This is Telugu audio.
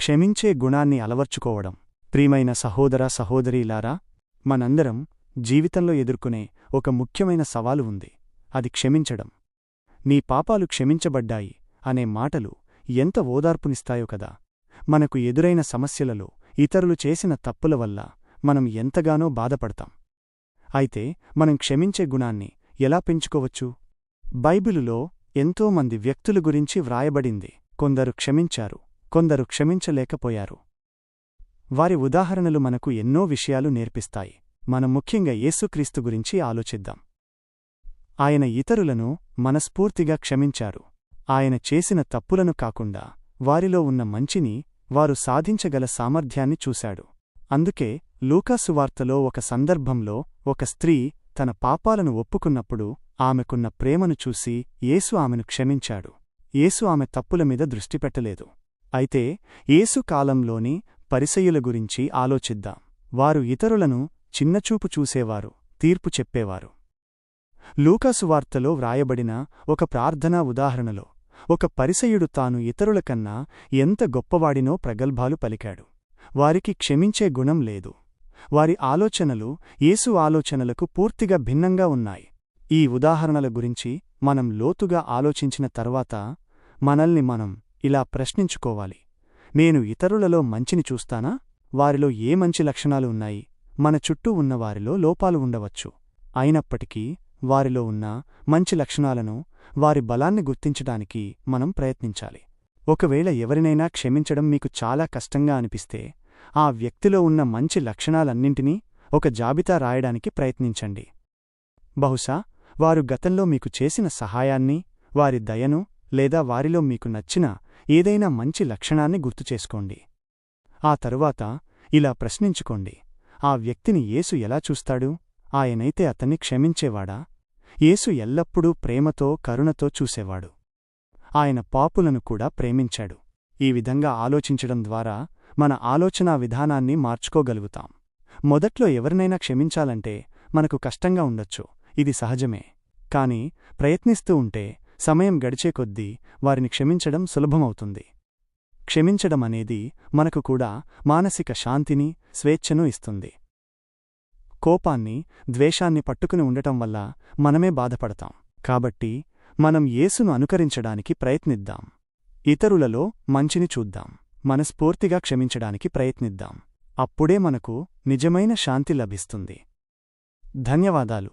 క్షమించే గుణాన్ని అలవర్చుకోవడం. ప్రియమైన సహోదర సహోదరీలారా, మనందరం జీవితంలో ఎదుర్కొనే ఒక ముఖ్యమైన సవాలు ఉంది. అది క్షమించడం. నీ పాపాలు క్షమించబడ్డాయి అనే మాటలు ఎంత ఓదార్పునిస్తాయో కదా. మనకు ఎదురైన సమస్యలలో ఇతరులు చేసిన తప్పుల వల్ల మనం ఎంతగానో బాధపడతాం. అయితే మనం క్షమించే గుణాన్ని ఎలా పెంచుకోవచ్చు? బైబిలులో ఎంతోమంది వ్యక్తుల గురించి వ్రాయబడింది. కొందరు క్షమించారు, కొందరు క్షమించలేకపోయారు. వారి ఉదాహరణలు మనకు ఎన్నో విషయాలు నేర్పిస్తాయి. మనం ముఖ్యంగా యేసుక్రీస్తు గురించి ఆలోచిద్దాం. ఆయన ఇతరులను మనస్ఫూర్తిగా క్షమించారు. ఆయన చేసిన తప్పులను కాకుండా వారిలో ఉన్న మంచిని, వారు సాధించగల సామర్థ్యాన్ని చూశాడు. అందుకే లూకాసువార్తలో ఒక సందర్భంలో ఒక స్త్రీ తన పాపాలను ఒప్పుకున్నప్పుడు ఆమెకున్న ప్రేమను చూసి యేసు ఆమెను క్షమించాడు. యేసు ఆమె తప్పులమీద దృష్టిపెట్టలేదు. అయితే యేసు కాలంలోని పరిసయ్యుల గురించి ఆలోచిద్దాం. వారు ఇతరులను చిన్నచూపు చూసేవారు, తీర్పు చెప్పేవారు. లూకాసువార్తలో వ్రాయబడిన ఒక ప్రార్థనా ఉదాహరణలో ఒక పరిసయ్యుడు తాను ఇతరులకన్నా ఎంత గొప్పవాడినో ప్రగల్భాలు పలికాడు. వారికి క్షమించే గుణం లేదు. వారి ఆలోచనలు యేసు ఆలోచనలకు పూర్తిగా భిన్నంగా ఉన్నాయి. ఈ ఉదాహరణల గురించి మనం లోతుగా ఆలోచించిన తర్వాత మనల్ని మనం ఇలా ప్రశ్నించుకోవాలి: నేను ఇతరులలో మంచిని చూస్తానా? వారిలో ఏ మంచి లక్షణాలు ఉన్నాయి? మన చుట్టూ ఉన్నవారిలో లోపాలు ఉండవచ్చు. అయినప్పటికీ వారిలో ఉన్న మంచి లక్షణాలను, వారి బలాన్ని గుర్తించడానికి మనం ప్రయత్నించాలి. ఒకవేళ ఎవరినైనా క్షమించడం మీకు చాలా కష్టంగా అనిపిస్తే ఆ వ్యక్తిలో ఉన్న మంచి లక్షణాలన్నింటినీ ఒక జాబితా రాయడానికి ప్రయత్నించండి. బహుశా వారు గతంలో మీకు చేసిన సహాయాన్ని, వారి దయను లేదా వారిలో మీకు నచ్చిన ఏదైనా మంచి లక్షణాన్ని గుర్తుచేసుకోండి. ఆ తరువాత ఇలా ప్రశ్నించుకోండి: ఆ వ్యక్తిని యేసు ఎలా చూస్తాడు? ఆయనైతే అతన్ని క్షమించేవాడా? యేసు ఎల్లప్పుడూ ప్రేమతో, కరుణతో చూసేవాడు. ఆయన పాపులను కూడా ప్రేమించాడు. ఈ విధంగా ఆలోచించడం ద్వారా మన ఆలోచనా విధానాన్ని మార్చుకోగలుగుతాం. మొదట్లో ఎవరినైనా క్షమించాలంటే మనకు కష్టంగా ఉండొచ్చు, ఇది సహజమే. కాని ప్రయత్నిస్తూ ఉంటే సమయం గడిచే కొద్దీ వారిని క్షమించడం సులభమవుతుంది. క్షమించడం అనేది మనకు కూడా మానసిక శాంతిని, స్వేచ్ఛను ఇస్తుంది. కోపాన్ని, ద్వేషాన్ని పట్టుకుని ఉండటం వల్ల మనమే బాధపడతాం. కాబట్టి మనం యేసును అనుకరించడానికి ప్రయత్నిద్దాం. ఇతరులలో మంచిని చూద్దాం. మనస్ఫూర్తిగా క్షమించడానికి ప్రయత్నిద్దాం. అప్పుడే మనకు నిజమైన శాంతి లభిస్తుంది. ధన్యవాదాలు.